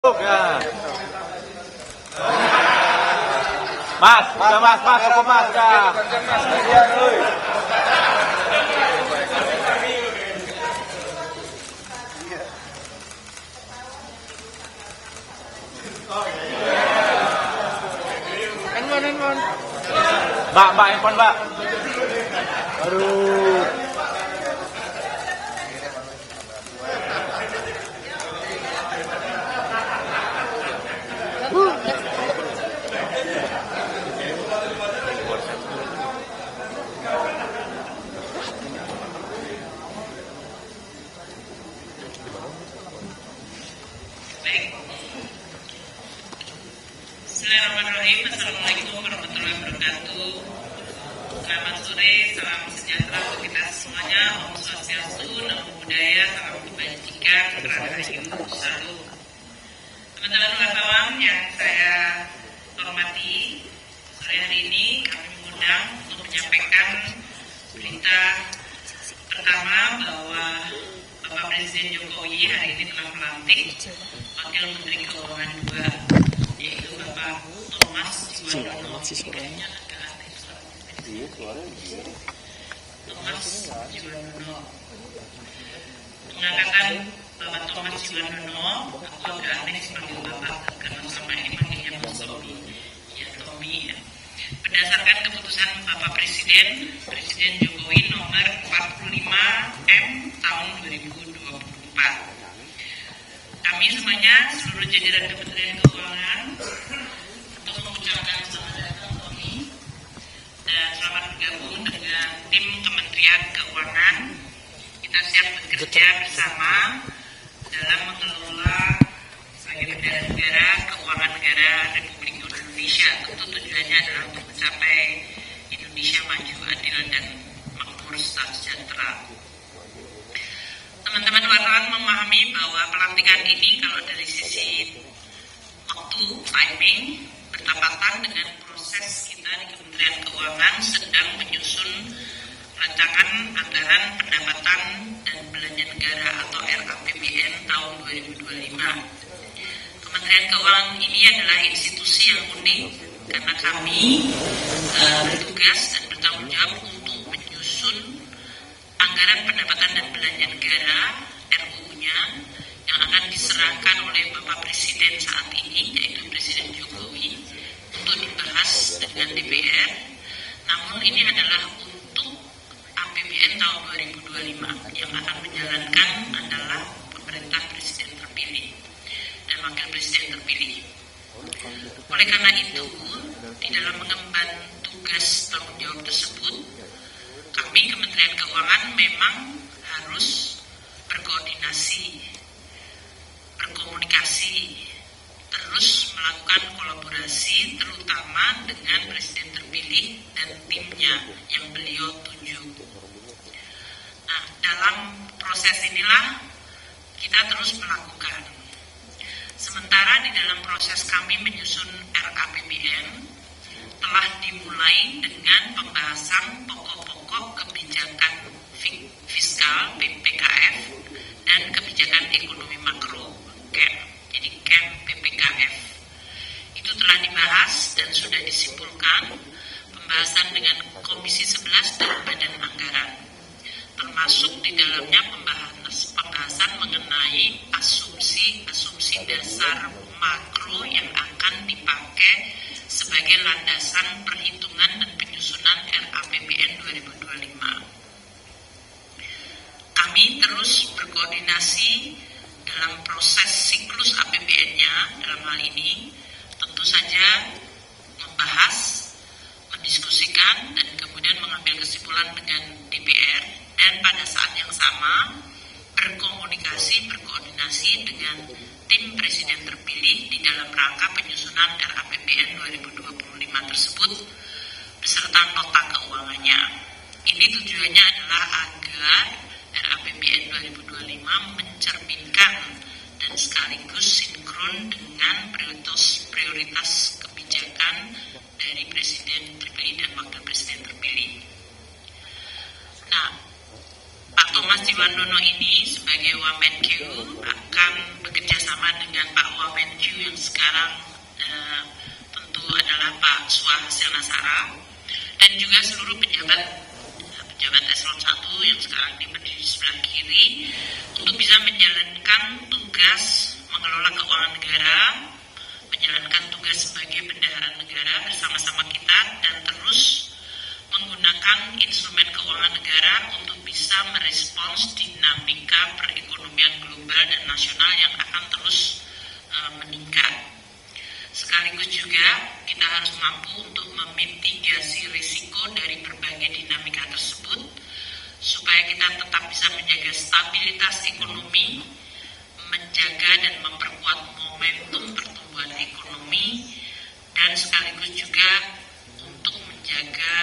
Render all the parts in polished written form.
Ya. Mas, udah mas, cukup mas, udah. Handphone. Mbak, handphone mbak. Aduh. Bismillahirrahmanirrahim. Assalamualaikum warahmatullahi wabarakatuh. Selamat sore, salam sejahtera untuk kita semuanya. Om Swastiastu, Namo Buddhaya, salam kebajikan, Rahayu, Salam. Teman-teman wartawan yang saya hormati, sore hari ini kami mengundang untuk menyampaikan berita pertama bahwa Bapak Presiden Jokowi hari ini telah melantik Wakil Menteri Keuangan 2, yaitu Bapak Thomas Juwandono. Kayaknya agak aneh Thomas Juwandono. Mengatakan Bapak Thomas Juwandono, aku agak aneh sebagai Bapak karena selama ini panggilnya Mas Tommy. Ya Tommy ya. Berdasarkan keputusan Bapak Presiden Jokowi nomor 45M tahun 2024. Kami semuanya, seluruh jajaran Kementerian Keuangan, untuk mengucapkan selamat datang Tommy dan selamat bergabung dengan tim Kementerian Keuangan. Kita siap bekerja bersama dalam mengelola sebagai negara keuangan negara Republik Indonesia. Tentu tujuannya adalah untuk mencapai Indonesia maju, adil dan makmur sejahtera. Teman-teman wartawan memahami bahwa pelantikan ini kalau dari sisi waktu, timing, bertepatan dengan proses kita di Kementerian Keuangan sedang menyusun rancangan anggaran pendapatan dan belanja negara atau RAPBN tahun 2025. Kementerian Keuangan ini adalah institusi yang unik karena kami bertugas dan bertanggung jawab untuk menyusun anggaran pendapatan dan belanja negara RUU-nya yang akan diserahkan oleh Bapak Presiden saat ini, yaitu Presiden Jokowi, untuk dibahas dengan DPR. Namun ini adalah untuk APBN tahun 2025 yang akan menjalankan adalah pemerintah Presiden terpilih dan Wakil Presiden terpilih. Oleh karena itu, di dalam mengemban tugas tanggung jawab tersebut, kami Kementerian Keuangan memang harus berkomunikasi, terus melakukan kolaborasi terutama dengan Presiden terpilih dan timnya yang beliau tunjuk. Nah, dalam proses inilah kita terus melakukan. Sementara di dalam proses kami menyusun RAPBN telah dimulai dengan pembahasan pokok-pokok kebijakan fiskal PPKF dan kebijakan ekonomi makro CAP. Jadi CAP PPKF itu telah dibahas dan sudah disimpulkan pembahasan dengan Komisi 11 dan Badan Anggaran, termasuk di dalamnya pembahasan mengenai asumsi dasar makro yang akan dipakai sebagai landasan perhitungan dan penyusunan RAPBN 2025. Kami terus berkoordinasi dalam proses siklus APBN-nya. Dalam hal ini tentu saja membahas, mendiskusikan, dan kemudian mengambil kesimpulan dengan DPR, dan pada saat yang sama berkoordinasi dengan tim Presiden terpilih di dalam rangka penyusunan RAPBN 2025 tersebut beserta nota keuangannya. Ini tujuannya adalah agar RAPBN 2025 mencerminkan dan sekaligus sinkron dengan prioritas kebijakan dari Presiden terpilih dan Wakil Presiden terpilih. Nah, Pak Thomas Juwandono ini sebagai Wamenq akan bekerja sama dengan Pak Wamenq yang sekarang tentu adalah Pak Suah Hasil Nasara, dan juga seluruh pejabat eselon 1 yang sekarang berdiri di sebelah kiri untuk bisa menjalankan tugas mengelola keuangan negara, menjalankan tugas sebagai bendahara negara bersama-sama kita, dan terus menggunakan instrumen keuangan negara untuk bisa merespons dinamika perekonomian global dan nasional yang akan terus meningkat. Sekaligus juga kita harus mampu untuk memitigasi risiko dari berbagai dinamika tersebut supaya kita tetap bisa menjaga stabilitas ekonomi, menjaga dan memperkuat momentum pertumbuhan ekonomi, dan sekaligus juga untuk menjaga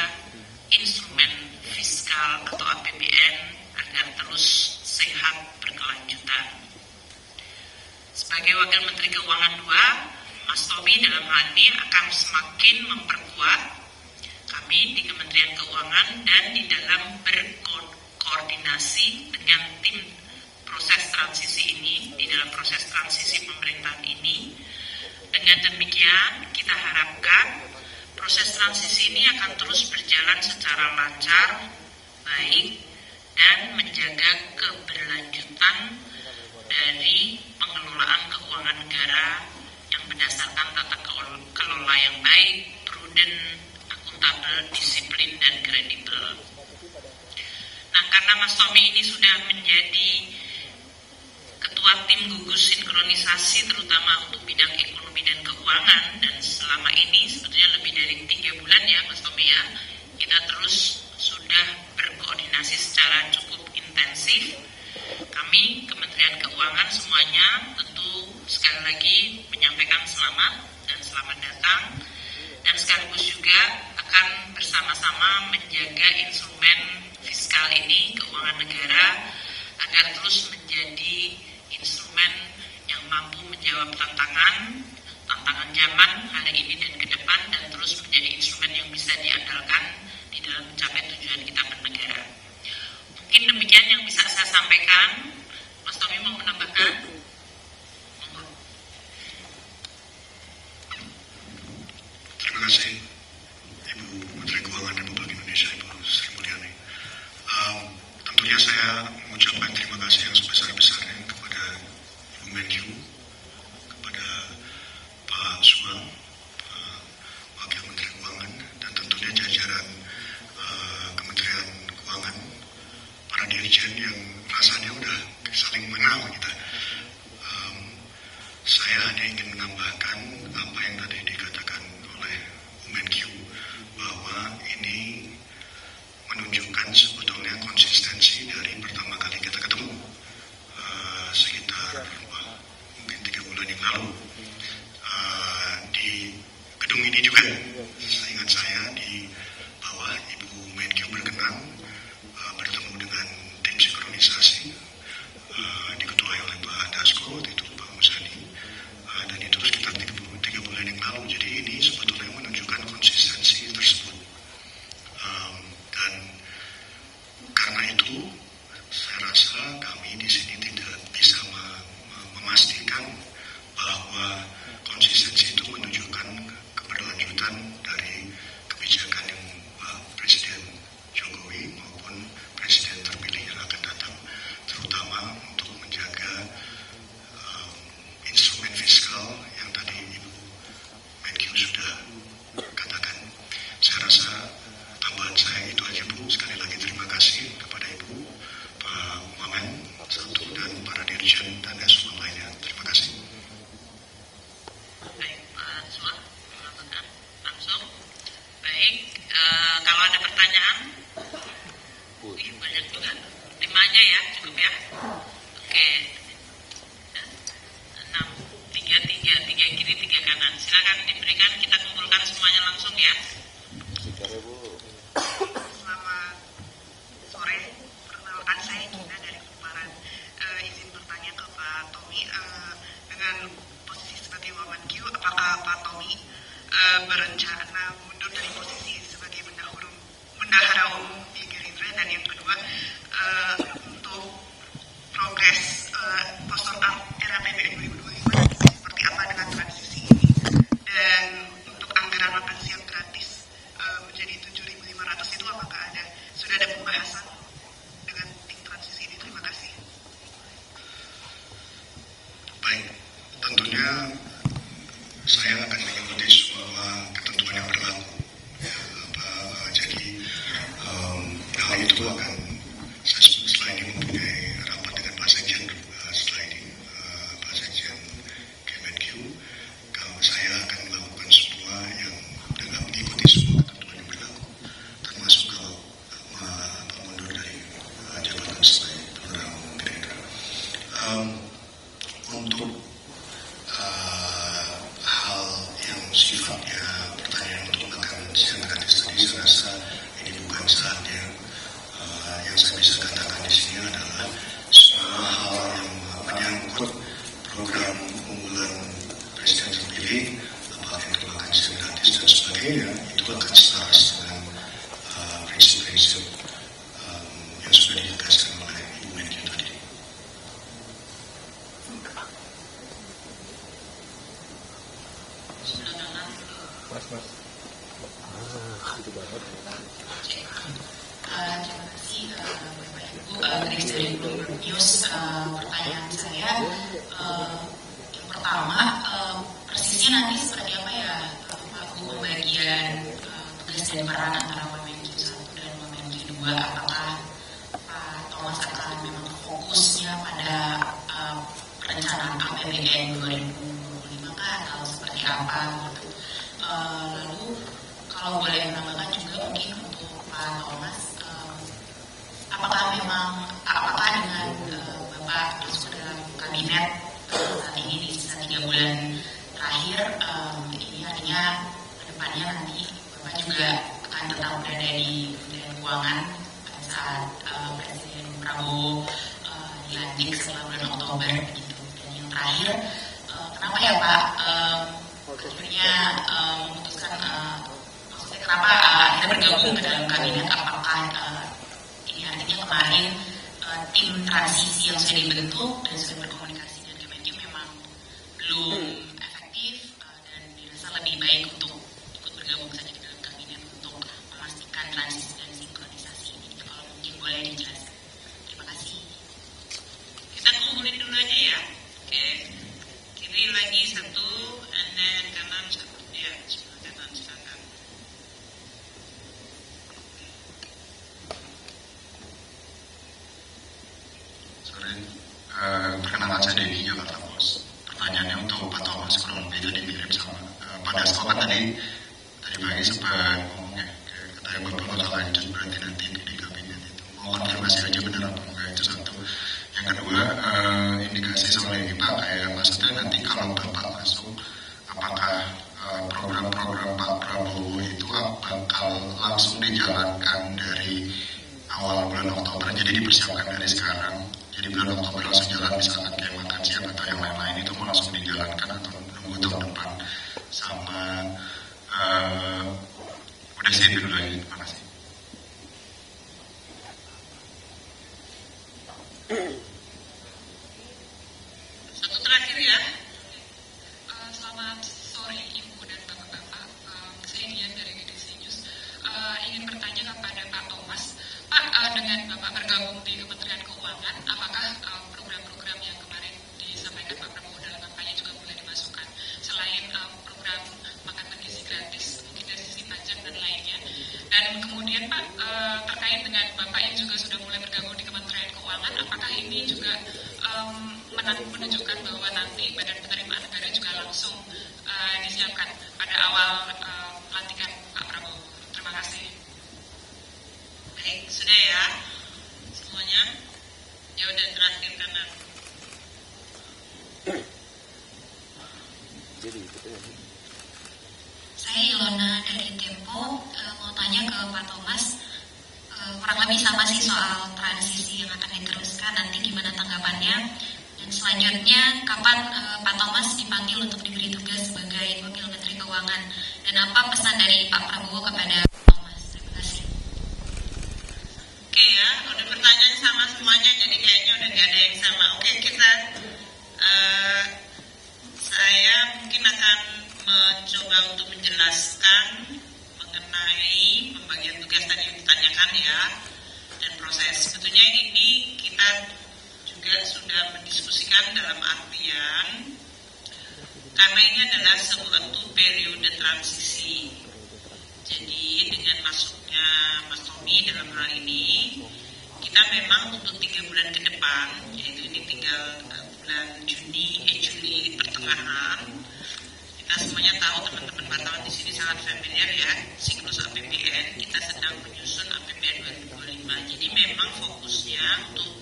instrumen fiskal atau APBN agar terus sehat berkelanjutan. Sebagai Wakil Menteri Keuangan 2, Mas Tommy dalam hal ini akan semakin memperkuat kami di Kementerian Keuangan dan di dalam berkoordinasi dengan tim proses transisi ini, di dalam proses transisi pemerintahan ini. Dengan demikian, kita harapkan proses transisi ini akan terus berjalan secara lancar, baik, dan menjaga keberlanjutan dari pengelolaan keuangan negara yang berdasarkan tata kelola yang baik, prudent, akuntabel, disiplin, dan kredibel. Nah, karena Mas Tommy ini sudah menjadi Ketua Tim Gugus Sinkronisasi terutama untuk bidang ekonomi dan keuangan, dan selama ini sebetulnya lebih dari 3 bulan ya Mas Tommy ya, kita terus sudah berkoordinasi secara cukup intensif. Kami Kementerian Keuangan semuanya tentu sekali lagi menyampaikan selamat dan selamat datang, dan sekaligus juga akan bersama-sama menjaga instrumen fiskal ini, keuangan negara, agar terus menjadi instrumen yang mampu menjawab tantangan zaman hari ini dan ke depan, dan terus menjadi instrumen yang bisa diandalkan di dalam mencapai tujuan kita bernegara. Mungkin demikian yang bisa saya sampaikan. Mas Tommy mau menambahkan? Terima kasih Ibu Menteri Keuangan Republik Indonesia, Ibu Sri Mulyani. Tentunya saya mengucapkan terima kasih yang sebesar-besarnya kepada Ibu Menq, kepada Pak Suang, Wakil Menteri Keuangan, dan tentunya jajaran Kementerian Keuangan, para dirijen yang rasanya udah saling mengenal kita. Saya hanya ingin menambahkan apa yang tadi dikatakan oleh Bu Menq, bahwa ini menunjukkan sebetulnya konsistensi dari pertama kali kita ketemu sekitar mungkin 3 bulan yang lalu di gedung ini juga. Seingat saya di bawah Ibu Menq berkenan bertemu dengan tim sinkronisasi diketuai oleh Pak Dasko, itu Pak Musani, dan itu sekitar 3 bulan yang lalu. Jadi ini sebetulnya menunjukkan konsistensi tersebut. Dan karena itu saya rasa kami di sini tidak bisa memastikan bahwa konsistensi itu menunjukkan keberlanjutan dari kebijakan yang Presiden Jokowi maupun Presiden terpilih yang akan datang, terutama untuk menjaga instrumen fiskal yang tadi Ibu Menq sudah katakan. Saya rasa tambahan saya itu aja Bu. Sekali lagi terima kasih kepada Ibu, Pak Wamen satu, dan para dirijen dan eselon lainnya. Terima kasih. Baik, Pak Suah, menambahkan langsung. Baik, kalau ada pertanyaan, banyak juga. 5-nya ya, cukup ya. Oke. 6, 3 kiri, 3 kanan. Silakan diberikan, kita kumpulkan semuanya langsung ya. Selamat sore, perkenalkan saya Gina dari Kumparan. Izin bertanya ke Pak Tommy, dengan posisi sebagai Wamenq, apakah Pak Tommy berencana mundur dari posisi sebagai bendahara umum di Gerindra? Dan yang kedua, untuk tentunya saya akan mengikuti semua ketentuan yang berlaku. Jadi hal itu akan saya setelah ini mempunyai rapat dengan Pak Sekjen setelah ini Pak Sekjen Kemenq. Kalau saya akan melakukan semua yang dengan mengikuti semua ketentuan yang berlaku, termasuk kalau mundur dari jabatan sebagai program Gerindra. Untuk hal yang sifatnya pertanyaan untuk makan siang gratis tadi, saya rasa ini bukan saatnya. Yang saya bisa katakan di sini adalah semua hal yang menyangkut program unggulan Presiden terpilih, apakah itu makan siang gratis dan sebagainya, itu akan selaras dengan prinsip-prinsip yang sudah ditegaskan oleh Ibu Menkyu tadi. Terima kasih Bapak Ibu. Dari Bloomberg News, pertanyaan saya yang pertama, persisnya nanti seperti apa ya Pak Bu pembagian tugas dan peran antara Wamenkyu 1 dan Wamenkyu 2? Apakah Pak Thomas akan memang fokusnya pada perencanaan APBN 2025 kah, atau seperti apa gitu? Lalu kalau boleh menambahkan juga mungkin untuk Pak Thomas, apakah dengan Bapak masuk ke dalam kabinet saat ini di sisa 3 bulan terakhir, ini artinya kedepannya nanti Bapak juga akan tetap berada di Kementerian Keuangan pada saat Presiden Prabowo dilantik setelah bulan Oktober gitu. Dan yang terakhir, kenapa ya Pak akhirnya memutuskan maksudnya kenapa kita bergabung ke dalam kabinet? Apakah ini artinya kemarin tim transisi yang sudah dibentuk dan sudah berkomunikasi dengan Kemenq memang belum efektif dan dirasa lebih baik untuk ikut bergabung saja di dalam kabinet untuk memastikan transisi dan sinkronisasi ini? Kalau mungkin boleh dijelaskan. Terima kasih. Kita kumpulin dulu aja ya. Oke. Kiri lagi satu, dan kanan satu. Ya, silakan. Perkenalan saya Denny, Jakarta Post. Pertanyaannya untuk Pak Thomas, kurang lebih tadi mirip sama Pak Dasko kan tadi pagi sempat ngomong ya, katanya Bapak bakal lanjut berarti nanti di kabinet itu. Mau konfirmasi aja benar apa enggak, itu satu. Yang kedua, indikasi soal ini Pak, kayak maksudnya nanti kalau Bapak masuk, apakah program-program Pak Prabowo itu bakal langsung dijalankan dari awal bulan Oktober, jadi dipersiapkan dari sekarang? Jadi bulan Oktober langsung jalan, misalkan kayak makan siang atau yang lain-lain itu mau langsung dijalankan atau nunggu tahun depan? Sama udah sih dulu aja, terima kasih. Satu terakhir ya. Selamat sore Ibu dan Bapak-Bapak. Saya Dian dari GDC News. Ingin bertanya kepada Pak Thomas. Pak, dengan Bapak bergabung di Kementerian Keuangan, apakah program-program yang kemarin disampaikan Pak Prabowo dalam kampanye juga mulai dimasukkan? Selain program makan bergizi gratis, mungkin dari sisi pajak dan lainnya. Dan kemudian Pak, terkait dengan Bapak yang juga sudah mulai bergabung di Kementerian Keuangan, apakah ini juga menunjukkan bahwa nanti Badan Penerimaan Negara juga langsung disiapkan pada awal pelantikan Pak Prabowo? Terima kasih. Baik, sudah ya semuanya. Ya udah, terakhir kanan. Saya Ilona dari Tempo, mau tanya ke Pak Thomas, kurang lebih sama sih soal transisi yang akan diteruskan, nanti gimana tanggapannya? Dan selanjutnya, kapan Pak Thomas dipanggil untuk diberi tugas sebagai Wakil Menteri Keuangan? Dan apa pesan dari Pak Prabowo kepada Pak Thomas? Terima kasih. Oke ya, udah pertanyaan sama semuanya, jadi kayaknya udah gak ada yang sama. Oke, kita saya mungkin akan mencoba untuk menjelaskan mengenai pembagian tugas tadi yang ditanyakan ya, dan proses. Sebetulnya ini kita juga sudah mendiskusikan dalam artian ini adalah suatu periode transisi. Jadi dengan masuknya Mas Tommy dalam hal ini, kita memang untuk 3 bulan ke depan, yaitu ini tinggal bulan Juli pertengahan, kita semuanya tahu, teman-teman wartawan di sini sangat familiar ya, siklus APBN, kita sedang menyusun APBN 2025. Jadi memang fokusnya untuk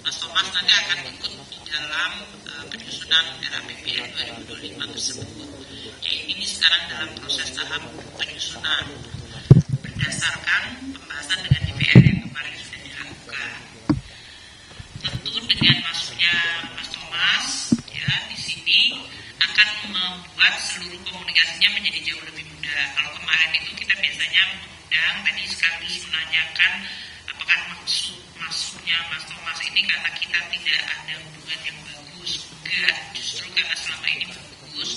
Mas Thomas nanti akan ikut di dalam penyusunan RAPBN 2025 tersebut. Ya, ini sekarang dalam proses tahap penyusunan berdasarkan pembahasan dengan DPR yang kemarin sudah dilakukan. Tentu dengan masuknya Mas Thomas ya di sini akan membuat seluruh komunikasinya menjadi jauh lebih mudah. Kalau kemarin itu kita biasanya mengundang tadi sekaligus menanyakan apakah masuknya Mas Thomas ini karena kita tidak ada hubungan yang bagus. Enggak, justru karena selama ini bagus.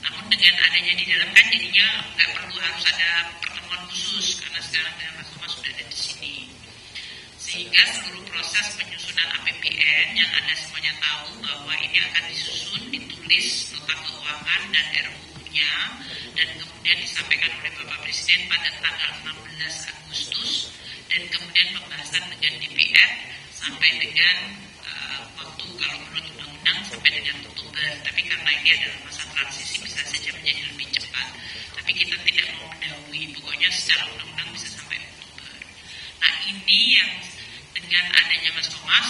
Namun dengan adanya di dalam kan jadinya nggak perlu harus ada pertemuan khusus karena sekarang dengan Mas Thomas sudah ada di sini. Sehingga seluruh proses penyusunan APBN yang Anda semuanya tahu bahwa ini akan disusun, ditulis nota keuangan dan RUU-nya dan kemudian disampaikan oleh Bapak Presiden pada tanggal 16 Agustus dan kemudian pembahasan dengan DPR sampai dengan waktu kalau menurut undang-undang sampai dengan Oktober. Tapi karena ini adalah masa transisi bisa saja menjadi lebih cepat. Tapi kita tidak mau mendahului, pokoknya secara undang-undang bisa sampai Oktober. Nah ini yang dengan adanya Mas Thomas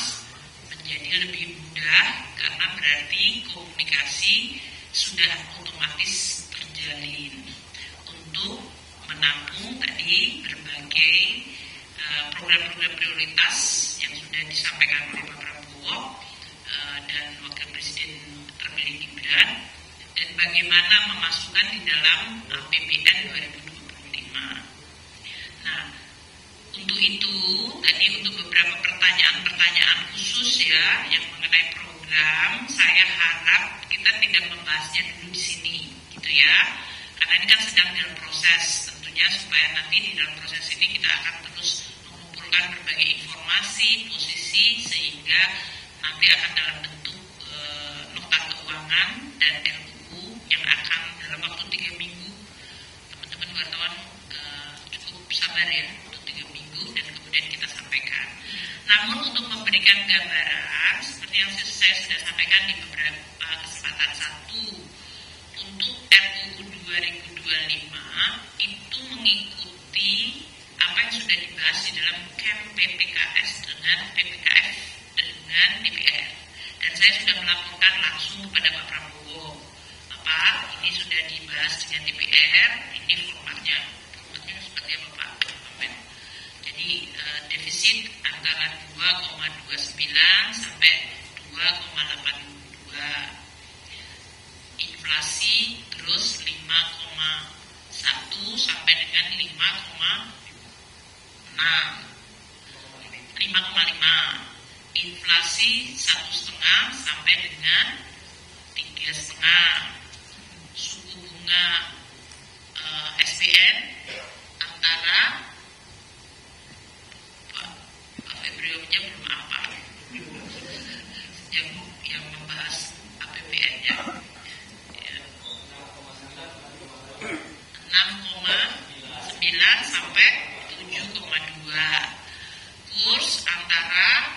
menjadi lebih mudah karena berarti komunikasi sudah otomatis terjalin untuk menampung tadi berbagai program-program prioritas yang sudah disampaikan oleh Pak Prabowo dan Wakil Presiden terpilih Gibran dan bagaimana memasukkan di dalam APBN 2025. Nah, untuk itu tadi untuk beberapa pertanyaan khusus ya yang mengenai program, saya harap kita tidak membahasnya dulu di sini, gitu ya. Karena ini kan sedang dalam proses, tentunya supaya nanti di dalam proses ini kita akan terus mengumpulkan berbagai informasi, posisi sehingga nanti akan dalam bentuk nota keuangan dan RUU yang akan dalam waktu 3 minggu. Teman-teman wartawan cukup sabar ya untuk 3 minggu dan kemudian kita sampaikan. Namun untuk memberikan gambaran seperti yang saya sudah sampaikan di beberapa kesempatan, satu untuk RUU 2025 itu mengikuti apa yang sudah dibahas di dalam KEM PPKS dengan PPKF dengan DPR. Dan saya sudah melaporkan langsung kepada Pak Prabowo. Bapak, ini sudah dibahas dengan DPR, ini formatnya seperti apa Pak? Jadi defisit antara 2,29 sampai 2,82. Inflasi terus 5,1 sampai dengan 5,5. Inflasi 1,5 sampai dengan 3,5. Suku bunga SBN antara Pak Febrio-nya belum apa yang membahas APBN-nya ya. 6,9 sampai 7,2. Kurs antara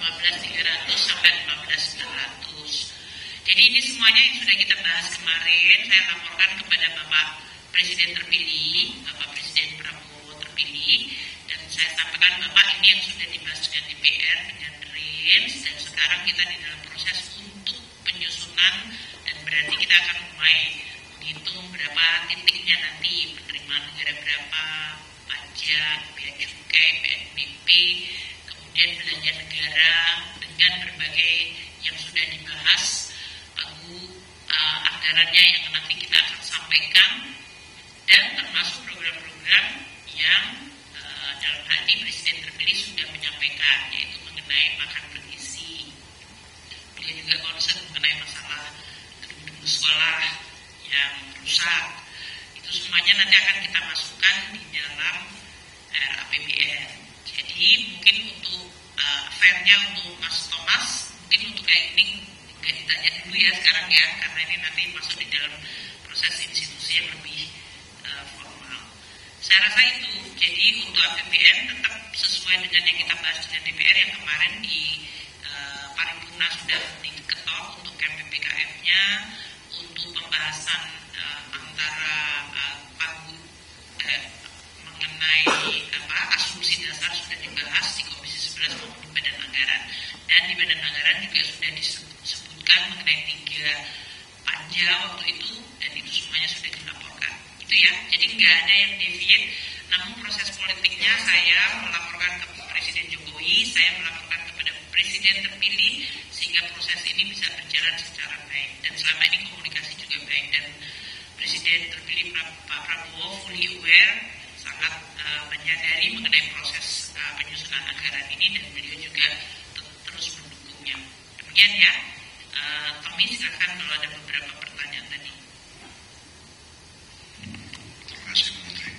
15.300 sampai 15.900. Jadi ini semuanya yang sudah kita bahas kemarin. Saya laporkan kepada Bapak Presiden terpilih, Bapak Presiden Prabowo terpilih, dan saya sampaikan Bapak ini yang sudah dibahas dengan DPR dengan range, dan sekarang kita di dalam proses untuk penyusunan dan berarti kita akan mulai menghitung berapa titiknya nanti penerimaan negara berapa, pajak, bea cukai, PNBP, kemudian belanja negara dengan berbagai yang sudah dibahas, anggarannya yang nanti kita akan sampaikan dan termasuk program-program yang dalam hal ini Presiden terpilih sudah menyampaikan, yaitu mengenai makan bergizi. Beliau juga concern mengenai masalah gedung-gedung sekolah yang rusak. Itu semuanya nanti akan kita masukkan di dalam RAPBN. Jadi mungkin untuk fairnya untuk Mas Thomas, mungkin untuk kayak ini nggak ditanya dulu ya sekarang ya, karena ini nanti masuk di dalam proses institusi yang lebih formal. Saya rasa itu. Jadi untuk APBN tetap sesuai dengan yang kita bahas dengan DPR yang kemarin di paripurna sudah diketok untuk KPPKM-nya, untuk pembahasan antara mengenai asumsi dasar sudah dibahas di Komisi 11 maupun di Badan Anggaran, dan di Badan Anggaran juga sudah disebutkan mengenai 3 panja waktu itu, dan itu semuanya sudah dilaporkan. Itu ya, jadi nggak ada yang deviate. Namun proses politiknya saya melaporkan ke Presiden Jokowi, saya melaporkan kepada Presiden terpilih, sehingga proses ini bisa berjalan secara baik. Dan selama ini komunikasi juga baik, dan Presiden terpilih Pak Prabowo fully aware, sangat menyadari mengenai proses penyusunan anggaran ini, dan beliau juga terus mendukungnya. Demikian ya. Tommy, silakan kalau ada beberapa pertanyaan tadi. Terima kasih, Bu Menteri.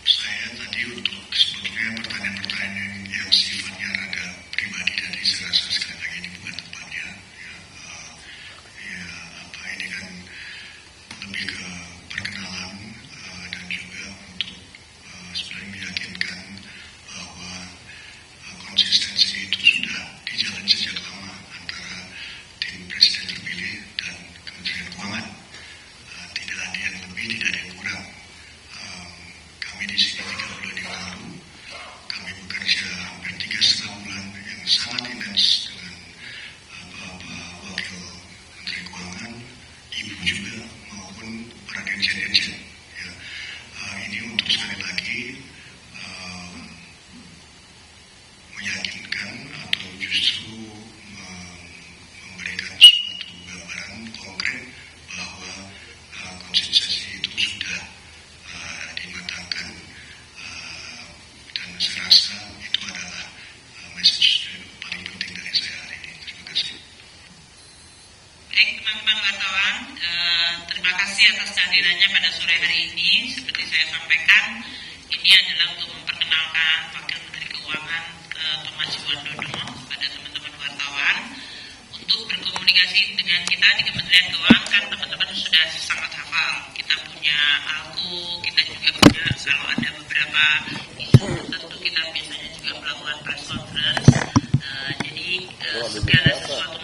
Saya tadi untuk sebetulnya pertanyaan-pertanyaan yang sifatnya rada pribadi tadi, saya rasa sekali lagi ini bukan tempatnya. Ini kan lebih ke perkenalan dan juga untuk sebenarnya meyakinkan bahwa konsistensi itu sudah dijalin sejak lama antara tim Presiden terpilih dan Kementerian Keuangan. Tidak ada yang lebih, tidak ada yang kurang. Kami di sini 3 bulan yang lalu, kami bekerja hampir 3,5 bulan yang sangat intens dengan Bapak Wakil Menteri Keuangan, Ibu juga, maupun para dirjen-dirjen. Ya. Ini untuk sekali lagi meyakinkan atau justru memberikan suatu gambaran konkret bahwa konsistensi itu sudah dimatangkan, dan saya rasa itu adalah message yang paling penting dari saya hari ini. Terima kasih. Baik teman-teman wartawan, terima kasih atas kehadirannya pada sore hari ini. Seperti saya sampaikan, ini adalah untuk memperkenalkan Wakil Menteri Keuangan Thomas Juwandono pada teman-teman wartawan. Untuk berkomunikasi dengan kita di Kementerian Keuangan kan teman-teman sudah sangat hafal. Kita punya ALKU, kita juga punya, kalau ada beberapa isu tentu kita biasanya juga melakukan press conference. Jadi segala sesuatu